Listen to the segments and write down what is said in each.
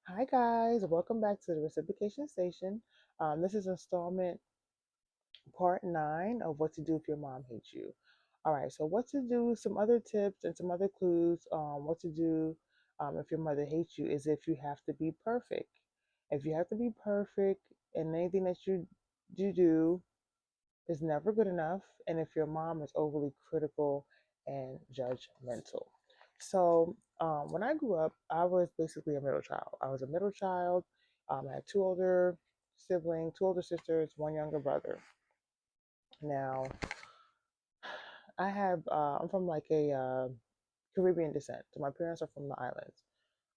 Hi guys, welcome back to the Reciprocation Station. This is installment part 9 of what to do if your mom hates you. All right, so what to do, some other tips and some other clues. What to do if your mother hates you is if you have to be perfect. If you have to be perfect and anything that you do is never good enough, and if your mom is overly critical and judgmental. So, when I grew up, I was basically a middle child. I was a middle child. I had two older siblings, two older sisters, one younger brother. Now, I'm from like a Caribbean descent. So my parents are from the islands.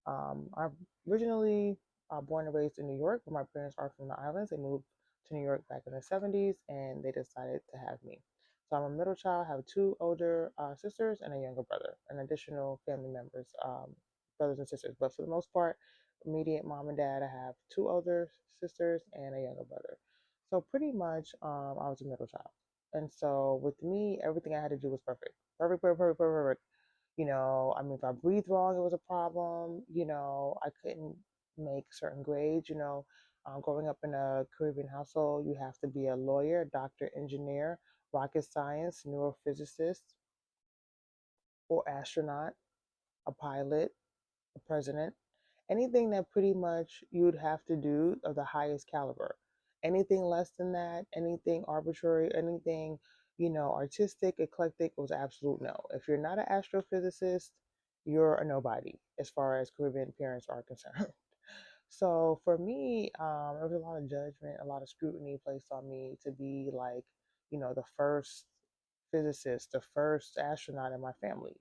I'm originally born and raised in New York, but my parents are from the islands. They moved to New York back in the 70s and they decided to have me. So I'm a middle child, have two older sisters and a younger brother, and additional family members, brothers and sisters. But for the most part, immediate mom and dad, I have two older sisters and a younger brother. So pretty much, I was a middle child. And so with me, everything I had to do was perfect. Perfect, perfect, perfect, perfect, perfect. I mean, if I breathed wrong, it was a problem. I couldn't make certain grades. Growing up in a Caribbean household, you have to be a lawyer, doctor, engineer, rocket science, neurophysicist, or astronaut, a pilot, a president, anything that pretty much you'd have to do of the highest caliber. Anything less than that, anything arbitrary, anything, artistic, eclectic was absolute no. If you're not an astrophysicist, you're a nobody as far as Caribbean parents are concerned. So for me, there was a lot of judgment, a lot of scrutiny placed on me to be like, the first physicist, the first astronaut in my family.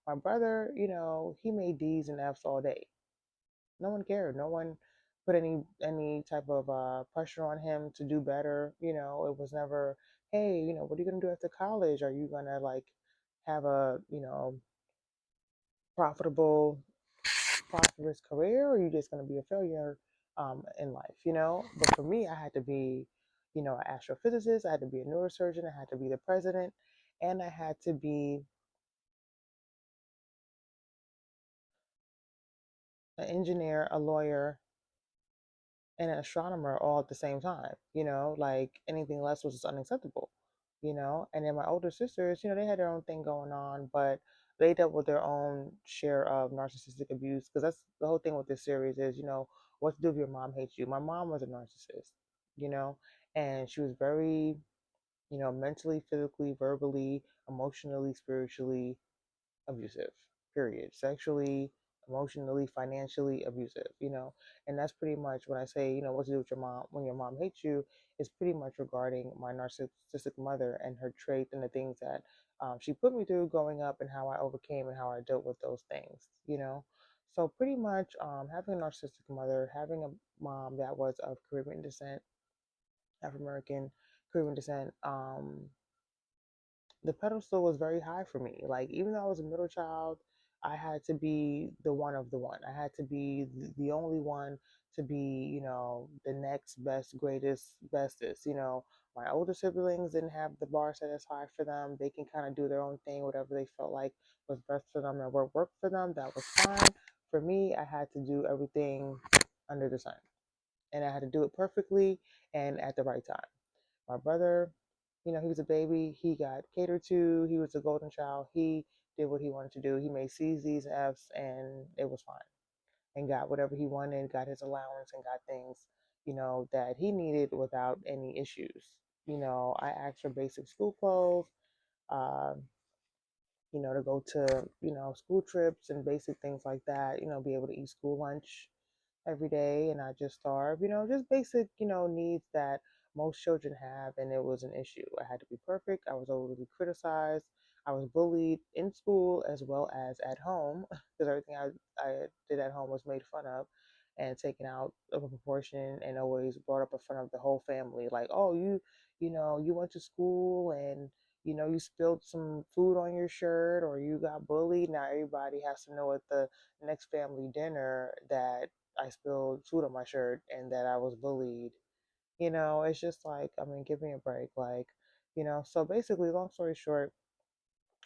My brother, he made D's and F's all day. No one cared. No one put any type of pressure on him to do better. It was never, hey, what are you gonna do after college? Are you gonna like have a profitable prosperous career, or are you just gonna be a failure in life? But for me, I had to be, an astrophysicist. I had to be a neurosurgeon. I had to be the president, and I had to be an engineer, a lawyer, and an astronomer all at the same time. Like anything less was just unacceptable. And then my older sisters, they had their own thing going on, but they dealt with their own share of narcissistic abuse, because that's the whole thing with this series is, what to do if your mom hates you. My mom was a narcissist, you know, and she was very, mentally, physically, verbally, emotionally, spiritually abusive, period. Sexually, emotionally, financially abusive, And that's pretty much when I say, what to do with your mom when your mom hates you, is pretty much regarding my narcissistic mother and her traits and the things that she put me through growing up and how I overcame and how I dealt with those things. So pretty much having a narcissistic mother, having a mom that was of Caribbean descent, African American, Caribbean descent, the pedestal was very high for me. Like, even though I was a middle child, I had to be the one of the one. I had to be the only one to be, the next best, greatest, bestest. My older siblings didn't have the bar set as high for them. They can kind of do their own thing, whatever they felt like was best for them and what worked for them. That was fine. For me, I had to do everything under the sun, and I had to do it perfectly and at the right time. My brother, he was a baby. He got catered to. He was a golden child. He did what he wanted to do. He made C's, D's, and F's, and it was fine. And got whatever he wanted, got his allowance, and got things, that he needed without any issues. I asked for basic school clothes, uh, to go to, school trips and basic things like that, be able to eat school lunch every day and not just starve, just basic, needs that most children have. And it was an issue. I had to be perfect. I was overly criticized. I was bullied in school as well as at home because everything I did at home was made fun of and taken out of a proportion and always brought up in front of the whole family. Like, oh, you went to school and you spilled some food on your shirt or you got bullied. Now everybody has to know at the next family dinner that I spilled food on my shirt and that I was bullied. It's just like, I mean, give me a break. Like, so basically, long story short,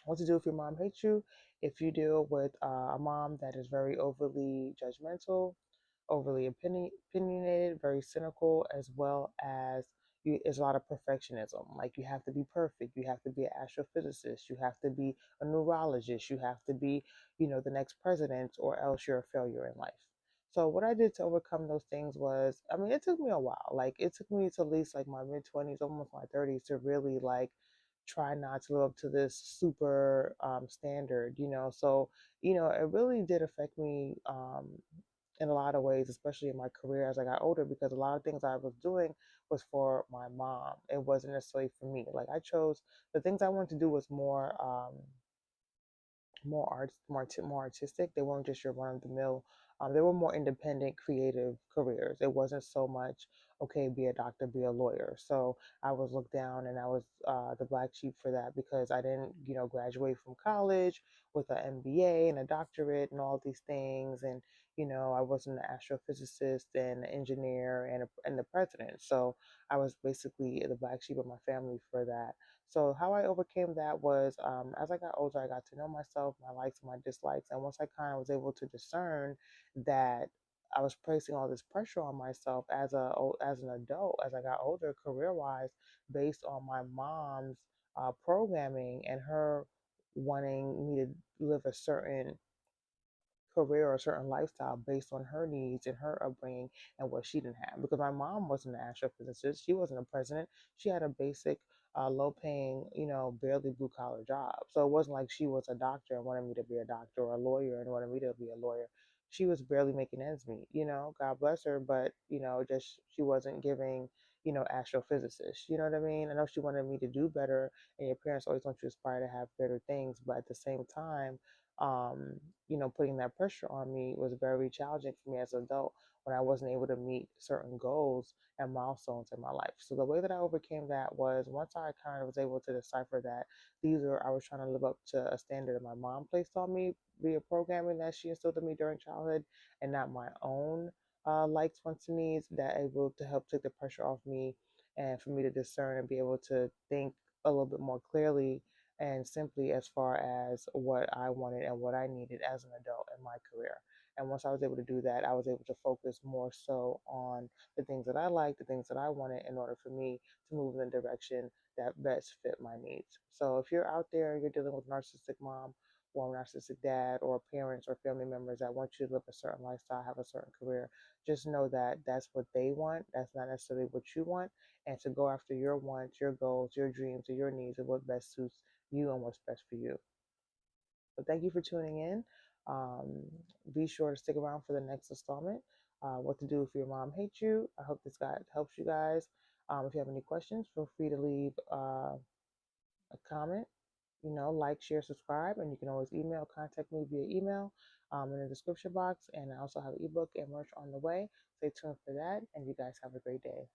what to do if your mom hates you? If you deal with a mom that is very overly judgmental, overly opinionated, very cynical, as well as there's a lot of perfectionism. Like, you have to be perfect, you have to be an astrophysicist, you have to be a neurologist, you have to be, the next president, or else you're a failure in life. So what I did to overcome those things was, I mean, it took me a while. Like, it took me to at least like my mid 20s, almost my 30s, to really like try not to live up to this super standard, So, it really did affect me in a lot of ways, especially in my career as I got older, because a lot of things I was doing was for my mom. It wasn't necessarily for me. Like, I chose the things I wanted to do was more artistic. They weren't just your run of the mill. They were more independent, creative careers. It wasn't so much, okay, be a doctor, be a lawyer. So I was looked down, and I was the black sheep for that, because I didn't, graduate from college with an MBA and a doctorate and all these things, and I wasn't an astrophysicist and an engineer and the president. So I was basically the black sheep of my family for that. So how I overcame that was, as I got older, I got to know myself, my likes and my dislikes, and once I kind of was able to discern that I was placing all this pressure on myself as an adult, as I got older, career wise, based on my mom's programming and her wanting me to live a certain career or a certain lifestyle based on her needs and her upbringing and what she didn't have. Because my mom wasn't an astrophysicist, she wasn't a president. She had a basic, low paying, barely blue collar job. So it wasn't like she was a doctor and wanted me to be a doctor, or a lawyer and wanted me to be a lawyer. She was barely making ends meet, God bless her, but, just she wasn't giving, astrophysicist. You know what I mean? I know she wanted me to do better, and your parents always want you to aspire to have better things, but at the same time, um, putting that pressure on me was very challenging for me as an adult when I wasn't able to meet certain goals and milestones in my life. So the way that I overcame that was, once I kind of was able to decipher that I was trying to live up to a standard that my mom placed on me via programming that she instilled in me during childhood, and not my own likes, wants, and needs, that able to help take the pressure off me, and for me to discern and be able to think a little bit more clearly and simply as far as what I wanted and what I needed as an adult in my career. And once I was able to do that, I was able to focus more so on the things that I liked, the things that I wanted, in order for me to move in the direction that best fit my needs. So if you're out there and you're dealing with narcissistic mom or narcissistic dad, or parents or family members that want you to live a certain lifestyle, have a certain career, just know that that's what they want. That's not necessarily what you want. And to go after your wants, your goals, your dreams, and your needs, and what best suits you and what's best for you. So thank you for tuning in. Um, be sure to stick around for the next installment. What to do if your mom hates you. I hope this guide helps you guys. If you have any questions, feel free to leave a comment. Like, share, subscribe, and you can always contact me via email in the description box. And I also have an ebook and merch on the way. Stay tuned for that, and you guys have a great day.